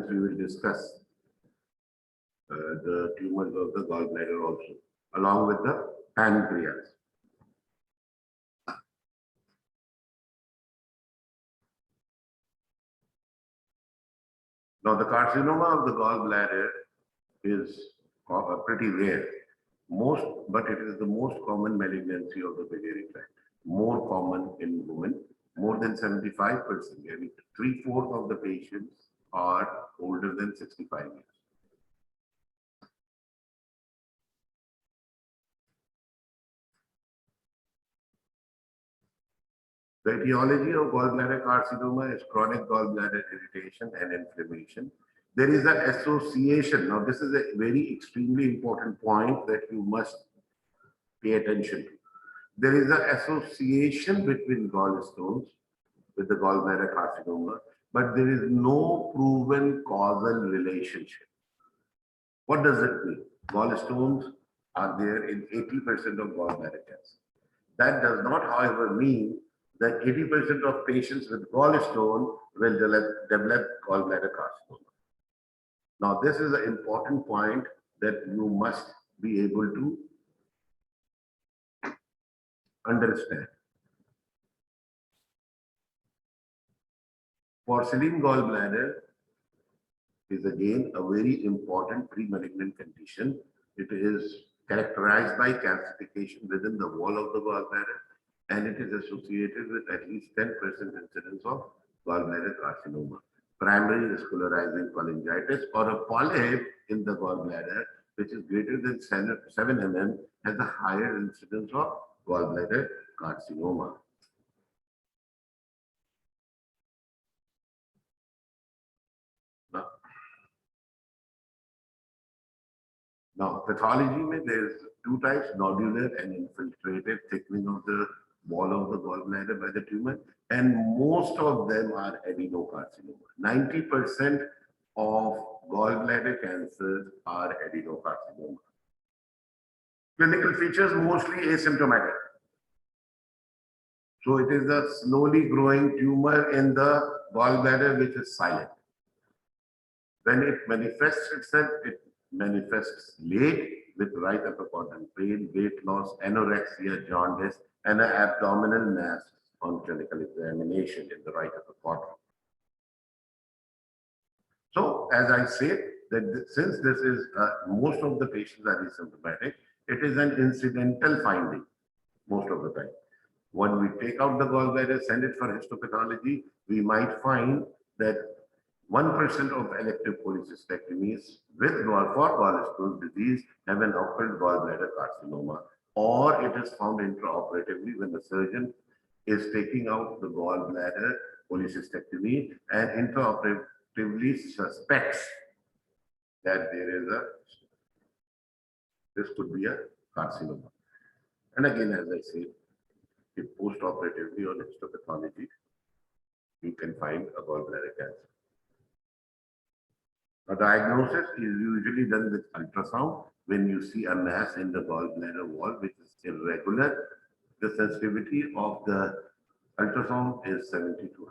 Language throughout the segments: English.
we will discuss the tumors of the gallbladder also, along with the pancreas. Now, the carcinoma of the gallbladder is pretty rare. But it is the most common malignancy of the biliary tract. More common in women, more than 75%. I mean, 3/4 of the patients are older than 65 years. The etiology of gallbladder carcinoma is chronic gallbladder irritation and inflammation. There is an association. Now, this is a very extremely important point that you must pay attention to. There is an association between gallstones with the gallbladder carcinoma, but there is no proven causal relationship. What does it mean? Gallstones are there in 80% of gallbladder cancer. That does not, however, mean that 80% of patients with gallstone will develop gallbladder carcinoma. Now, this is an important point that you must be able to understand. Porcelain gallbladder is again a very important pre-malignant condition. It is characterized by calcification within the wall of the gallbladder, and it is associated with at least 10% incidence of gallbladder carcinoma. Primary vascularizing cholangitis or a polyp in the gallbladder, which is greater than 7 mm, has a higher incidence of gallbladder carcinoma. Now, pathology, there is two types, nodular and infiltrated thickening of the wall of the gallbladder by the tumor, and most of them are adenocarcinoma. 90% of gallbladder cancers are adenocarcinoma. Clinical features mostly asymptomatic. So it is a slowly growing tumor in the gallbladder which is silent. When it manifests itself, it manifests late with right upper quadrant pain, weight loss, anorexia, jaundice, and an abdominal mass on clinical examination in the right upper quadrant. So, as I said, that since this is most of the patients are asymptomatic, it is an incidental finding most of the time. When we take out the gallbladder, send it for histopathology, we might find that 1% of elective cholecystectomies with gallstone disease have an occult gallbladder carcinoma, or it is found intraoperatively when the surgeon is taking out the gallbladder cholecystectomy and intraoperatively suspects that this could be a carcinoma. And again, as I said, if post-operatively on histopathology, you can find a gallbladder cancer. A diagnosis is usually done with ultrasound. When you see a mass in the gallbladder wall which is irregular, the sensitivity of the ultrasound is 70 to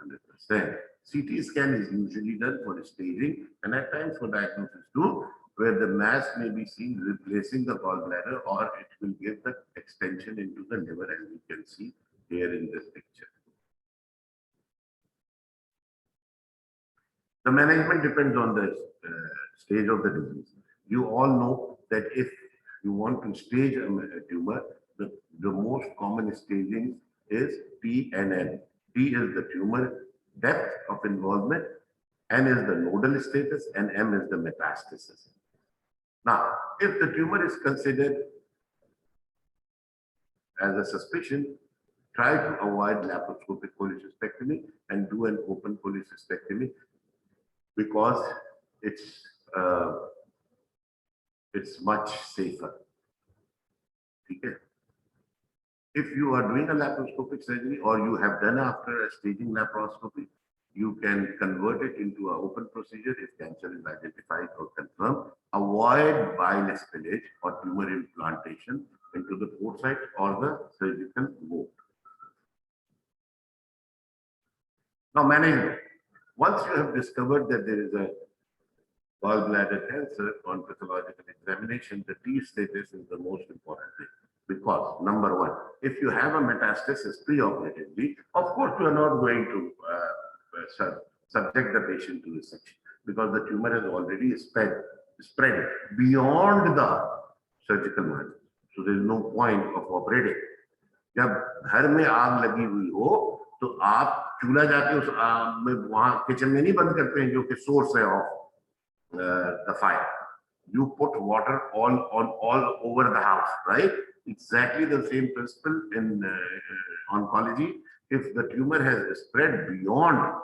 100%. CT scan is usually done for staging and at times for diagnosis too, where the mass may be seen replacing the gallbladder, or it will give the extension into the liver, as you can see here in this picture. The management depends on the stage of the disease. You all know that if you want to stage a tumor, the most common staging is T and N. T is the tumor depth of involvement, N is the nodal status, and M is the metastasis. Now, if the tumor is considered as a suspicion, try to avoid laparoscopic cholecystectomy and do an open cholecystectomy, because it's much safer. Okay. If you are doing a laparoscopic surgery or you have done after a staging laparoscopy, you can convert it into an open procedure if cancer is identified or confirmed. Avoid bile spillage or tumor implantation into the port site or the surgical wound. Now, management. Once you have discovered that there is a gallbladder cancer on pathological examination, the T status is the most important thing. Because number one, if you have a metastasis preoperatively, of course you are not going to subject the patient to resection because the tumor has already spread beyond the surgical margin. So there is no point of operating. जब घर में आग लगी हुई हो तो आप चूल्हा जाके उस आग में वहां किचन में नहीं बंद करते हैं जो कि सोर्स है of the fire. You put water all over the house, right? Exactly the same principle in oncology. If the tumor has spread beyond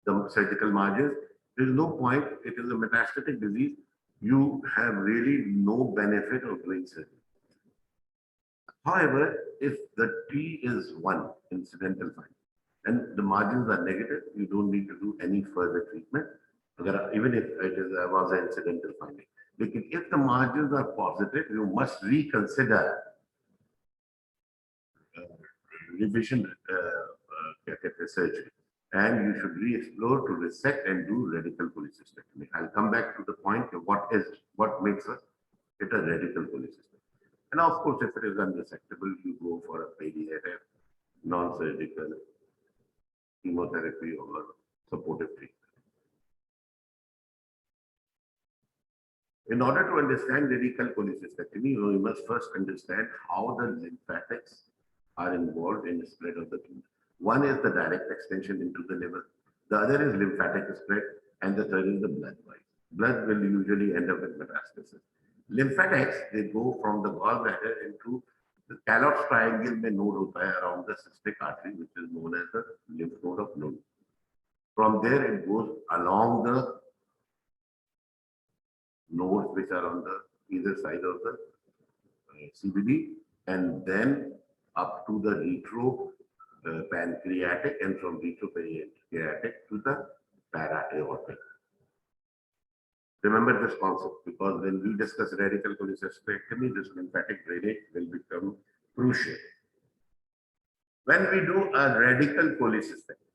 the surgical margins, there is no point. It is a metastatic disease. You have really no benefit of doing surgery. However, if the T is 1, incidental finding, and the margins are negative, you don't need to do any further treatment. Even if it was an incidental finding. Because if the margins are positive, you must reconsider revision surgery. And you should re-explore to resect and do radical cholecystectomy. I'll come back to the point of what makes it a radical cholecystectomy. And of course, if it is unresectable, you go for a palliative, non-surgical chemotherapy or supportive treatment. In order to understand radical cholecystectomy, we must first understand how the lymphatics are involved in the spread of the tumor. One is the direct extension into the liver. The other is lymphatic spread, and the third is the blood wise. Blood will usually end up with metastasis. Lymphatics, they go from the gallbladder into the Callops triangle में node होता है around the cystic artery, which is known as the lymph node of node. From there, it goes along the nodes which are on the either side of the CBD, and then up to the pancreatic, and from pancreatic to the para-aortic. Remember this concept, because when we discuss radical cholecystectomy, this lymphatic drainage will become crucial. When we do a radical cholecystectomy,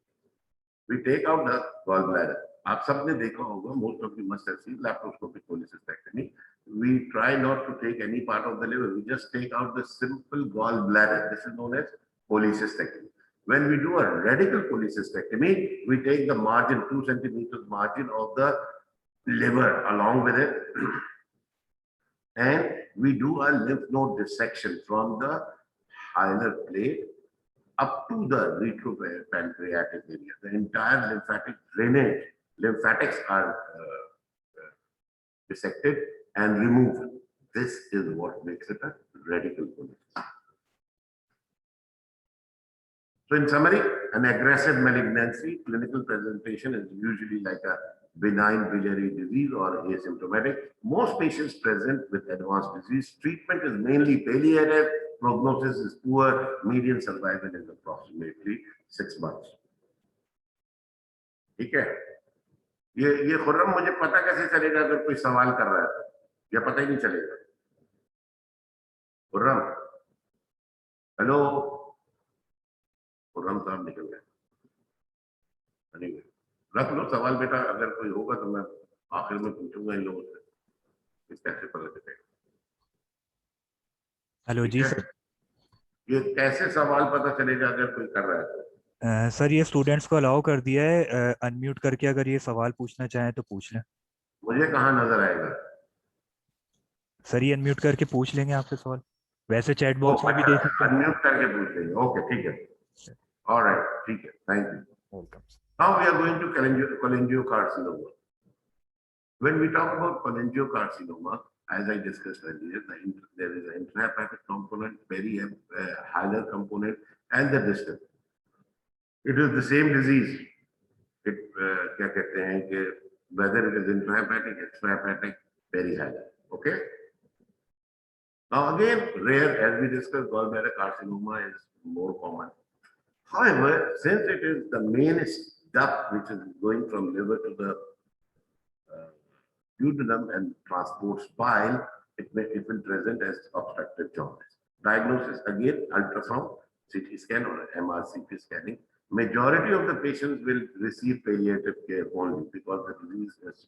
we take out the gallbladder. आप सबने देखा होगा, most of you must have seen laparoscopic cholecystectomy. We try not to take any part of the liver. We just take out the simple gallbladder. This is known as cholecystectomy. When we do a radical cholecystectomy, we take the margin, 2 centimeters margin of the liver along with it, and we do a lymph node dissection from the hilar plate up to the retropancreatic area. The entire lymphatic drainage, lymphatics are dissected and removed. This is what makes it a radical cholecystectomy. So in summary, an aggressive malignancy clinical presentation is usually like a benign biliary disease or asymptomatic. Most patients present with advanced disease. Treatment is mainly palliative. Prognosis is poor. Median survival is approximately 6 months. ठीक है? ये खुर्रम मुझे पता कैसे चलेगा अगर कोई सवाल कर रहा है, या पता ही नहीं चलेगा? खुर्रम, हेलो, खुर्रम साहब निकल गए। रख लो सवाल बेटा, अगर कोई होगा तो मैं आखिर में पूछूंगा इन लोगों से कैसे पता चलेगा। हेलो जी सर, ये कैसे सवाल पता चलेगा अगर कोई कर रहा है? सर ये स्टूडेंट्स को अलाउ कर दिया है, अनम्यूट करके अगर ये सवाल पूछना चाहें तो पूछ लें। मुझे कहाँ नजर आएगा? सर ये अनम्यूट करके पूछ लेंगे आपसे सवाल, वैसे चैट बॉक्स में भी दे सकते हैं। अनम्यूट करके पूछ लेंगे, ओके ठीक है, ऑलराइट ठीक है, thank you. Welcome. Now we are going to cholangiocarcinoma. When we talk about cholangiocarcinoma, as I discussed earlier, there is an intrahepatic component, hilar component, and the distal. It is the same disease. क्या कहते हैं कि whether it is intrahepatic, extrahepatic, perihilar. Okay. Now again, rare, as we discussed, gallbladder carcinoma is more common. However, since it is the main duct which is going from liver to the duodenum and transports bile, it will present as obstructive jaundice. Diagnosis again, ultrasound, CT scan or MRCP scanning. Majority of the patients will receive palliative care only because the disease is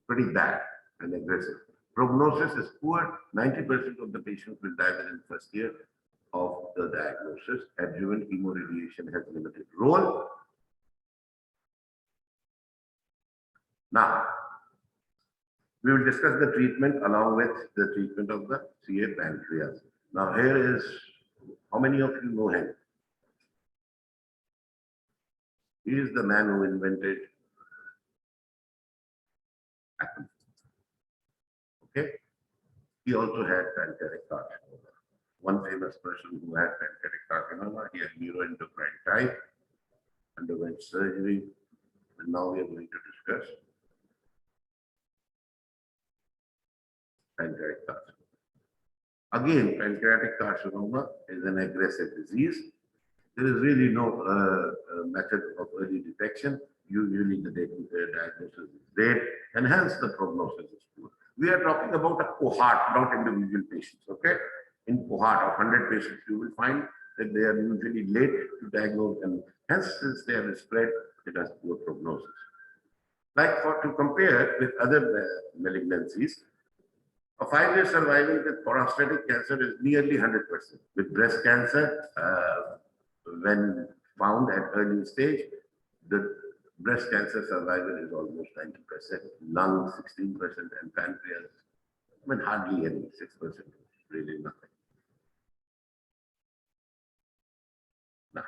pretty bad and aggressive. Prognosis is poor. 90% of the patients will die within the first year of the diagnosis. Adjuvant chemoradiation has limited role. Now, we will discuss the treatment along with the treatment of the CA pancreas. Now, here is, how many of you know him? He is the man who invented acne. Okay? He also had pancreatic carcinoma. One famous person who had pancreatic carcinoma, he had neuroendocrine type, underwent surgery, and now we are going to discuss pancreatic carcinoma. Again, pancreatic carcinoma is an aggressive disease. There is really no method of early detection. Usually the diagnosis is late, and hence the prognosis is poor. We are talking about a cohort, not individual patients, okay? In cohort of 100 patients, you will find that they are usually late to diagnose, and hence since they are spread, it has poor prognosis. Like to compare with other malignancies, a 5-year survival with prostatic cancer is nearly 100%. With breast cancer, when found at early stage, the breast cancer survival is almost 90%, lung 16%, and pancreas, I mean, hardly any, 6%, really nothing. Now,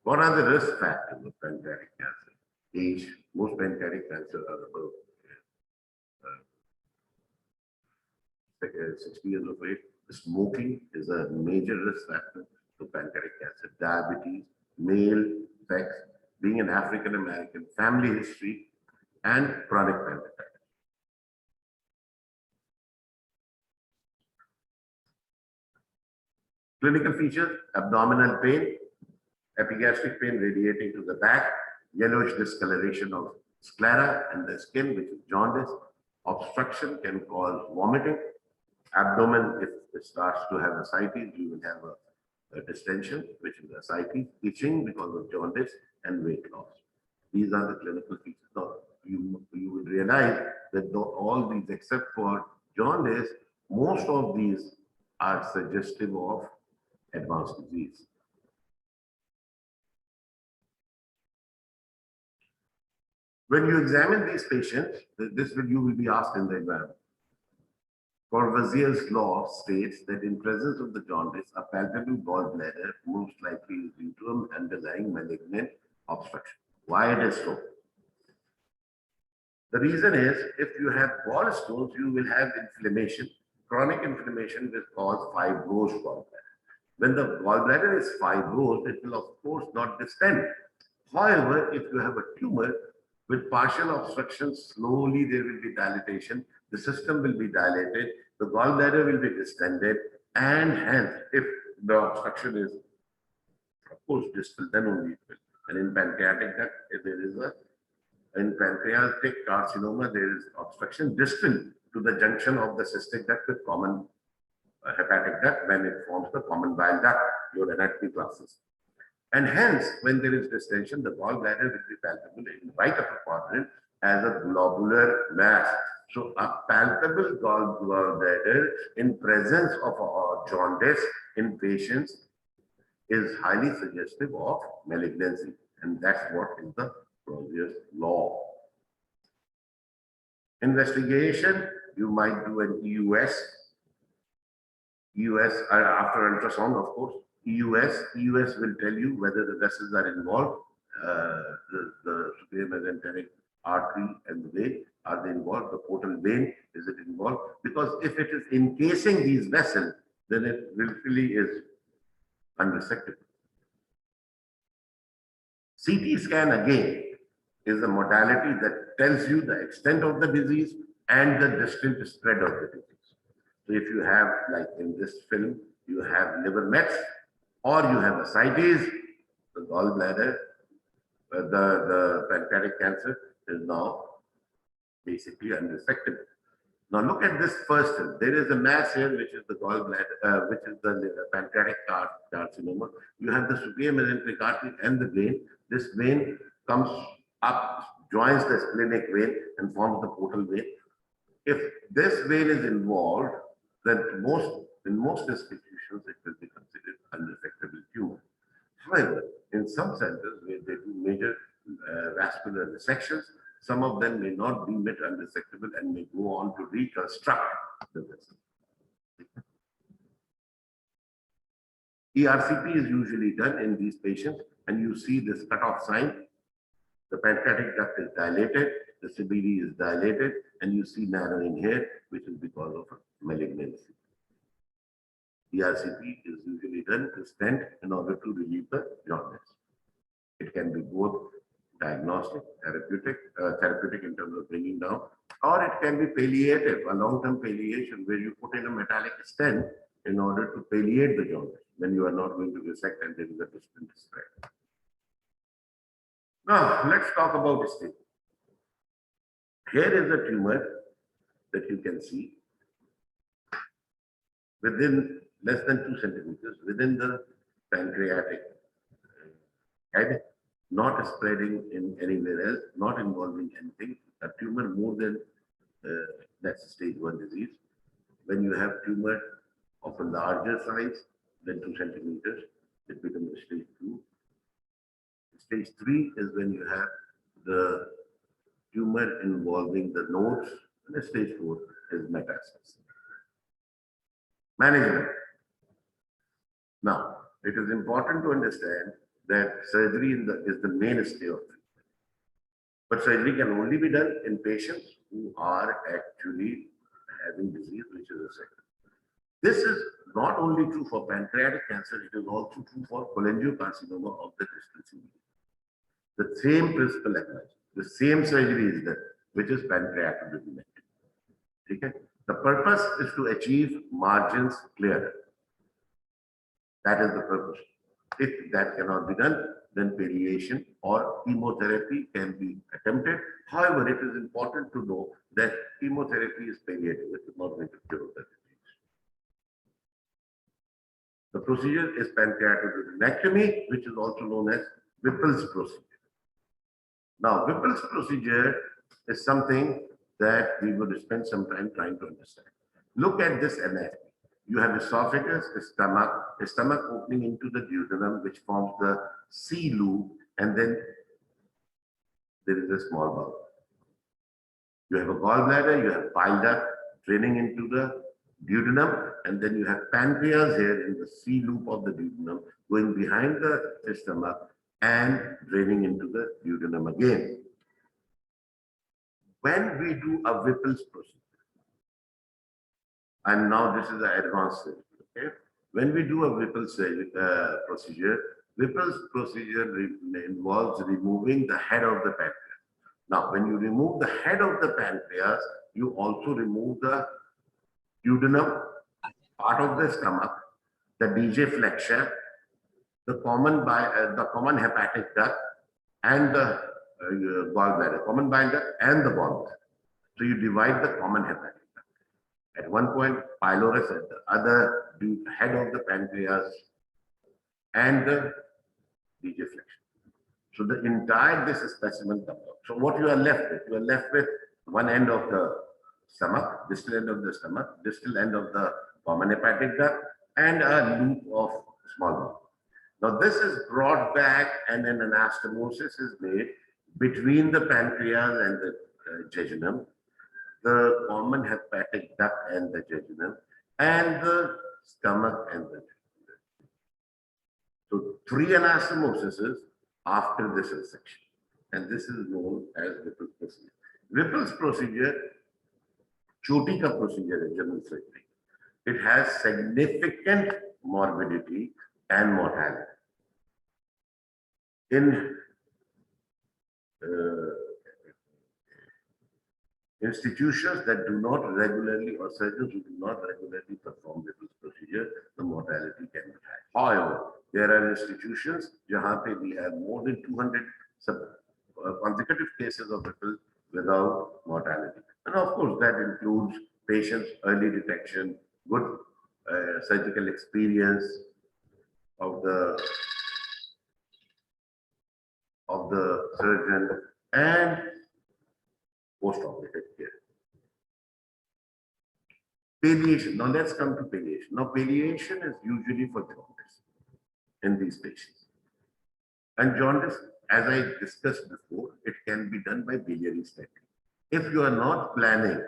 what are the risk factors of pancreatic cancer? Age. Most pancreatic cancer are above 60 years of age. Smoking is a major risk factor to pancreatic cancer. Diabetes, male, sex, being an African American, family history, and chronic pancreatitis. Clinical features: abdominal pain, epigastric pain radiating to the back, yellowish discoloration of sclera and the skin, which is jaundice. Obstruction can cause vomiting. Abdomen, if it starts to have ascites, you will have a distension, which is ascites, itching because of jaundice, and weight loss. These are the clinical features. Now, you will realize that all these, except for jaundice, most of these are suggestive of advanced disease. When you examine these patients, you will be asked in the exam. Courvoisier's law states that in presence of the jaundice, a palpable gallbladder most likely is due to an underlying malignant obstruction. Why it is so? The reason is, if you have gallstones, you will have inflammation. Chronic inflammation will cause fibrosed gallbladder. When the gallbladder is fibrosed, it will of course not distend. However, if you have a tumor with partial obstruction, slowly there will be dilatation. The system will be dilated, the gallbladder will be distended, and hence, if the obstruction is, of course, distal, then only it will. And in pancreatic duct, in pancreatic carcinoma, there is obstruction distal to the junction of the cystic duct with common hepatic duct when it forms the common bile duct, your anatomy classes. And hence, when there is distension, the gallbladder will be palpable in right upper quadrant as a globular mass. So a palpable gallbladder in presence of jaundice in patients is highly suggestive of malignancy. And that's what is the Courvoisier's law. Investigation, you might do an EUS after ultrasound, of course. EUS will tell you whether the vessels are involved, the superior mesenteric artery and the vein, are they involved? The portal vein, is it involved? Because if it is encasing these vessels, then it really is unresectable. CT scan again is a modality that tells you the extent of the disease and the distant spread of the disease. So if you have, like in this film, you have liver mets or you have ascites, the gallbladder, the pancreatic cancer is now basically unresectable. Now look at this first. There is a mass here, which is the gallbladder, which is the pancreatic carcinoma. You have the superior mesenteric artery and the vein. This vein comes up, joins the splenic vein, and forms the portal vein. If this vein is involved, then in most institutions it will be considered unresectable tumor. However, in some centers where they do major vascular resections, some of them may not deem it unresectable and may go on to reconstruct the vessel. ERCP is usually done in these patients, and you see this cutoff sign. The pancreatic duct is dilated, the CBD is dilated, and you see narrowing here, which is because of malignancy. ERCP is usually done to stent in order to relieve the jaundice. It can be both diagnostic, therapeutic in terms of bringing down, or it can be palliative, a long-term palliation where you put in a metallic stent in order to palliate the jaundice when you are not going to resect and there is a distant spread. Now, let's talk about stage. Here is a tumor that you can see within less than 2 centimeters within the pancreatic head, not spreading in anywhere else, not involving anything. A tumor more than that's stage 1 disease. When you have tumor of a larger size than 2 centimeters, it becomes a stage 2. Stage 3 is when you have the tumor involving the nodes, and the stage 4 is metastasis. Management. Now, it is important to understand that surgery is the mainstay of treatment. But surgery can only be done in patients who are actually having disease which is resected. This is not only true for pancreatic cancer, it is also true for cholangiocarcinoma of the distal CBD. The same principle applies. The same surgery is done, which is pancreatic biliary. Okay? The purpose is to achieve margins clearer. That is the purpose. If that cannot be done, then palliation or chemotherapy can be attempted. However, it is important to know that chemotherapy is palliative. It is not going to cure the disease. The procedure is pancreatic biliary, which is also known as Whipple's procedure. Now, Whipple's procedure is something that we would spend some time trying to understand. Look at this anatomy. You have esophagus, stomach opening into the duodenum, which forms the C loop, and then there is a small bowel. You have a gallbladder, you have bile duct draining into the duodenum, and then you have pancreas here in the C loop of the duodenum, going behind the stomach and draining into the duodenum again. When we do a Whipple's procedure, and now this is the advanced surgery, okay? When we do a Whipple's procedure, Whipple's procedure involves removing the head of the pancreas. Now, when you remove the head of the pancreas, you also remove the duodenum, part of the stomach, the DJ flexure, the common hepatic duct, and the gallbladder, common bile duct and the gallbladder. So you divide the common hepatic duct. At one point, pylorus at the other, the head of the pancreas and the DJ flexion. So the entire this specimen comes out. So what you are left with? You are left with one end of the stomach, distal end of the stomach, distal end of the common hepatic duct, and a loop of small bowel. Now this is brought back, and then an anastomosis is made between the pancreas and the jejunum, the common hepatic duct and the jejunum, and the stomach and the jejunum. So 3 anastomoses after this resection, and this is known as Whipple's procedure. Whipple's procedure, Chotika procedure in general surgery, it has significant morbidity and mortality. In institutions that do not regularly, or surgeons who do not regularly perform Whipple's procedure, the mortality can be high. However, there are institutions where we have more than 200 consecutive cases of Whipple's without mortality. And of course, that includes patient's early detection, good surgical experience of the surgeon, and post-operative care. Palliation. Now let's come to palliation. Now palliation is usually for jaundice in these patients. And jaundice, as I discussed before, it can be done by biliary stenting. If you are not planning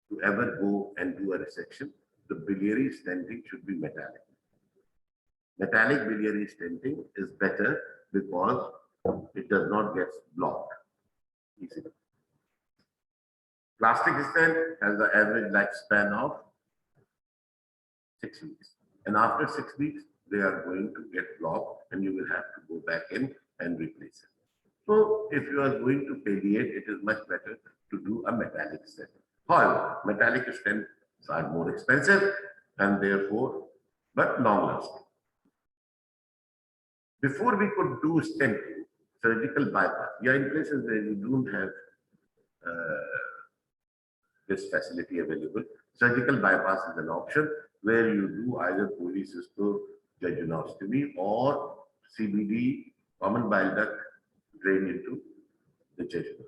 to ever go and do a resection, the biliary stenting should be metallic. Metallic biliary stenting is better because it does not get blocked easily. Plastic stent has the average lifespan of 6 weeks. And after 6 weeks, they are going to get blocked and you will have to go back in and replace it. So if you are going to palliate, it is much better to do a metallic stent. However, metallic stents are more expensive and therefore, but long lasting. Before we could do stenting, surgical bypass, we are in places where you don't have this facility available. Surgical bypass is an option where you do either cholecystectomy or CBD, common bile duct, drain into the jejunum.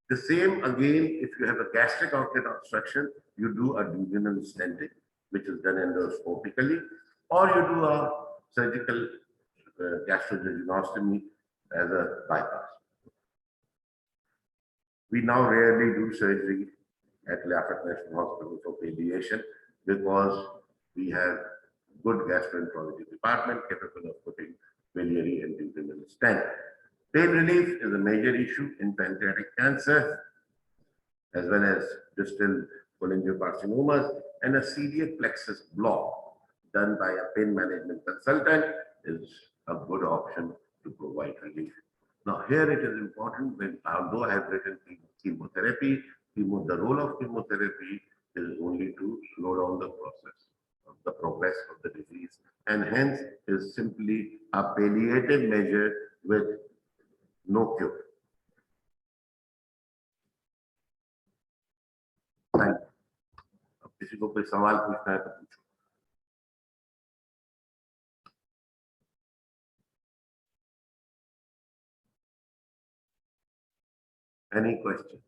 The same again, if you have a gastric outlet obstruction, you do a duodenal stenting, which is done endoscopically, or you do a surgical gastrojejunostomy as a bypass. We now rarely do surgery at Lymphatic Hospital for palliation because we have good gastroenterology department capable of putting biliary and duodenal stent. Pain relief is a major issue in pancreatic cancer, as well as distal cholangiocarcinomas, and a celiac plexus block done by a pain management consultant is a good option to provide relief. Now, here it is important that although I have written chemotherapy, the role of chemotherapy is only to slow down the process of the progress of the disease, and hence is simply a palliative measure with no cure. Thank you. अब किसी को कोई सवाल पूछना है तो पूछो. Any question?